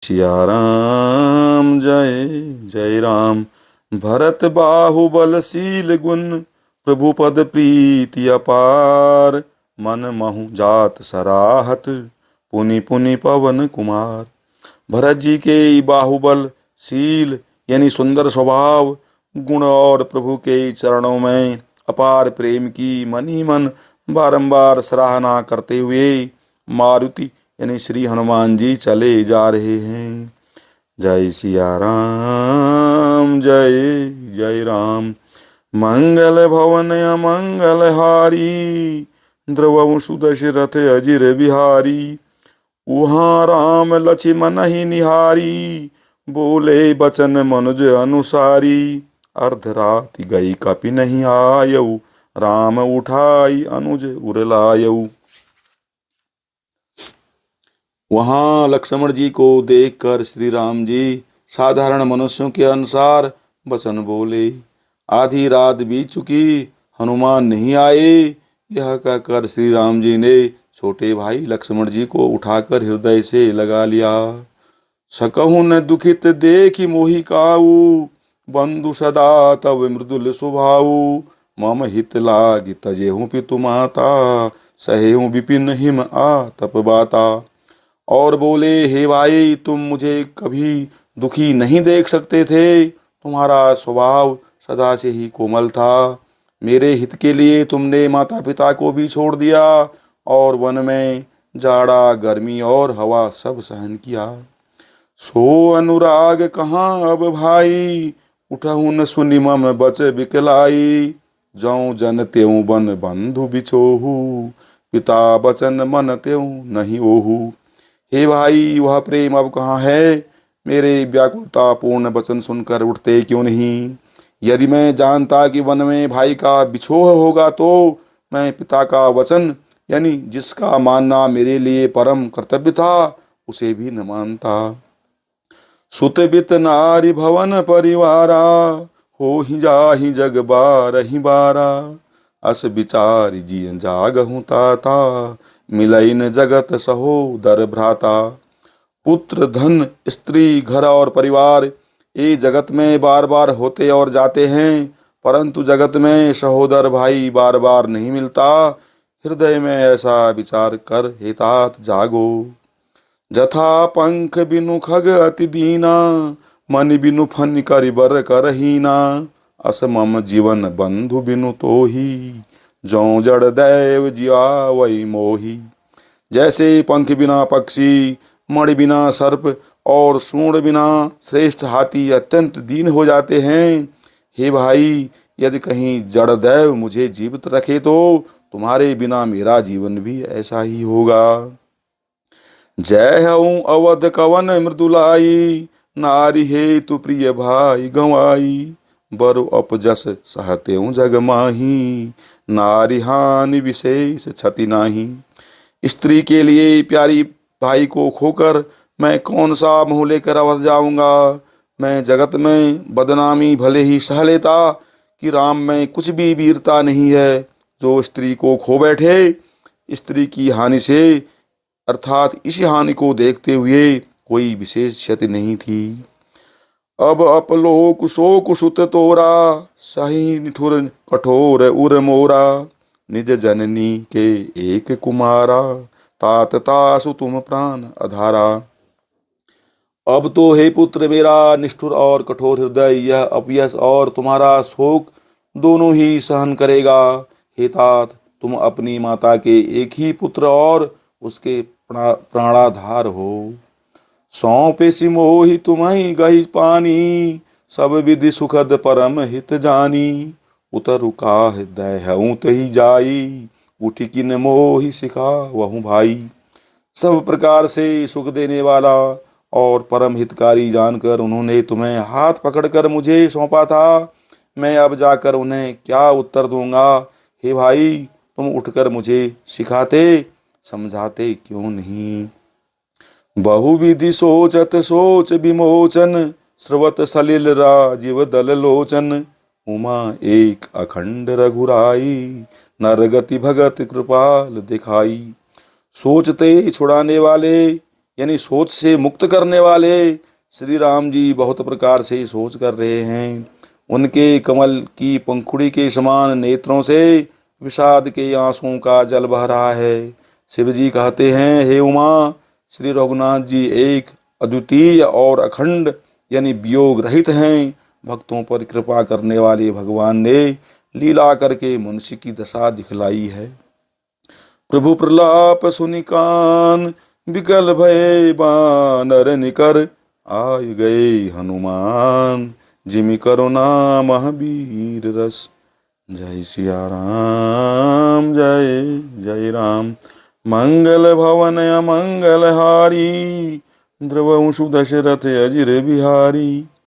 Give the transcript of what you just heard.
सिया राम जय जय राम। भरत बाहुबल शील गुण, प्रभु पद प्रीति अपार। मन महु जात सराहत, पुनि पुनि पवन कुमार। भरत जी के बाहुबल, शील यानी सुंदर स्वभाव, गुण और प्रभु के चरणों में अपार प्रेम की मन ही मन बारंबार सराहना करते हुए मारुति यानी श्री हनुमान जी चले जा रहे हैं। जय सिया राम जय जय राम। मंगल भवन अमंगल हारी, द्रवंशु दशरथ अजिर बिहारी। उहाँ राम लक्ष्मण ही निहारी, बोले बचन मनुज अनुसारी। अर्धराति गई कपि नहीं आयऊ, राम उठाई अनुज उरलायऊ। वहां लक्ष्मण जी को देखकर श्री राम जी साधारण मनुष्यों के अनुसार वचन बोले। आधी रात बीत चुकी, हनुमान नहीं आए। यह कहकर श्री राम जी ने छोटे भाई लक्ष्मण जी को उठाकर हृदय से लगा लिया। सकहु न दुखित देखि मोहि काऊ, बंधु सदा तब मृदुल स्वभाऊ। मम हित लागी तजेहु पितु माता, सहेहु विपिन हिम आतप बाता। और बोले, हे भाई, तुम मुझे कभी दुखी नहीं देख सकते थे। तुम्हारा स्वभाव सदा से ही कोमल था। मेरे हित के लिए तुमने माता पिता को भी छोड़ दिया और वन में जाड़ा गर्मी और हवा सब सहन किया। सो अनुराग कहाँ अब भाई, उठहु न सुनि मम बच बिकलाई। जौं जन त्यों बन बंधु बिछोहु, पिता बचन मन त्यों नहीं ओहु। हे भाई, वह प्रेम अब कहाँ है? मेरे व्याकुलता पूर्ण वचन सुनकर उठते क्यों नहीं? यदि मैं जानता कि वन में भाई का बिछोह होगा तो मैं पिता का वचन यानी जिसका मानना मेरे लिए परम कर्तव्य था उसे भी न मानता। सुत बित नारी भवन परिवारा, हो ही जाहि जग बारहि बारा। अस विचारि जिय जागहु ताता, मिलई न जगत सहोदर भ्राता। पुत्र धन स्त्री घर और परिवार ये जगत में बार बार होते और जाते हैं, परंतु जगत में सहोदर भाई बार बार नहीं मिलता। हृदय में ऐसा विचार कर हे तात जागो। जथा पंख बिनु खग अति दीना, मन बिनु फन करि बर करहीना। अस मम जीवन बंधु बिनु तोही, जौं जड़ दैव जियावै मोही। जैसे पंख बिना पक्षी, मणि बिना सर्प और सूंड बिना श्रेष्ठ हाथी अत्यंत दीन हो जाते हैं, हे भाई, यदि कहीं जड़ दैव मुझे जीवित रखे तो तुम्हारे बिना मेरा जीवन भी ऐसा ही होगा। जय हऊँ अवध कवन मृदुलाई, नारी हेतु प्रिय भाई गंवाई। बरु अपजस सहत्यों जग माही, नारी हानि विशेष क्षति नाही। स्त्री के लिए प्यारी भाई को खोकर मैं कौन सा मुँह लेकर अवध जाऊंगा। मैं जगत में बदनामी भले ही सह लेता कि राम में कुछ भी वीरता नहीं है। जो स्त्री को खो बैठे, स्त्री की हानि से अर्थात इसी हानि को देखते हुए कोई विशेष क्षति नहीं थी। अब अपलोक शोक सुत तोरा, सही निठुर कठोर उर मोरा। निज जननी के एक कुमारा, तात तासु तुम प्राण अधारा। अब तो हे पुत्र, मेरा निष्ठुर और कठोर हृदय यह अपयश और तुम्हारा शोक दोनों ही सहन करेगा। हे तात, तुम अपनी माता के एक ही पुत्र और उसके प्राणाधार हो। सौंपे सिमोहि तुम्हि गहि पानी, सब विधि सुखद परम हित जानी। उतरु काह दहऊँ तहि जाई, उठि किन मोहि सिखा वहु भाई। सब प्रकार से सुख देने वाला और परम हितकारी जानकर उन्होंने तुम्हें हाथ पकड़कर मुझे सौंपा था। मैं अब जाकर उन्हें क्या उत्तर दूंगा। हे भाई, तुम उठकर मुझे सिखाते समझाते क्यों नहीं। बहुविधि सोचत सोच विमोचन, स्रवत सलिल राजीव दल लोचन। उमा एक अखंड रघुराई, नरगति भगत कृपाल दिखाई। सोचते छुड़ाने वाले, यानी सोच से मुक्त करने वाले श्री राम जी बहुत प्रकार से सोच कर रहे हैं। उनके कमल की पंखुड़ी के समान नेत्रों से विषाद के आंसुओं का जल बह रहा है। शिव जी कहते हैं, हे उमा, श्री रघुनाथ जी एक अद्वितीय और अखंड यानी वियोग रहित हैं। भक्तों पर कृपा करने वाले भगवान ने लीला करके मनुष्य की दशा दिखलाई है। प्रभु प्रलाप सुनि कान विकल भय बानर निकर आय गए हनुमान जिमि करुणा महावीर रस। जय सिया राम, जय जय राम। मंगल भवन अमंगल हारी द्रवंशु दशरथ अजिर बिहारी।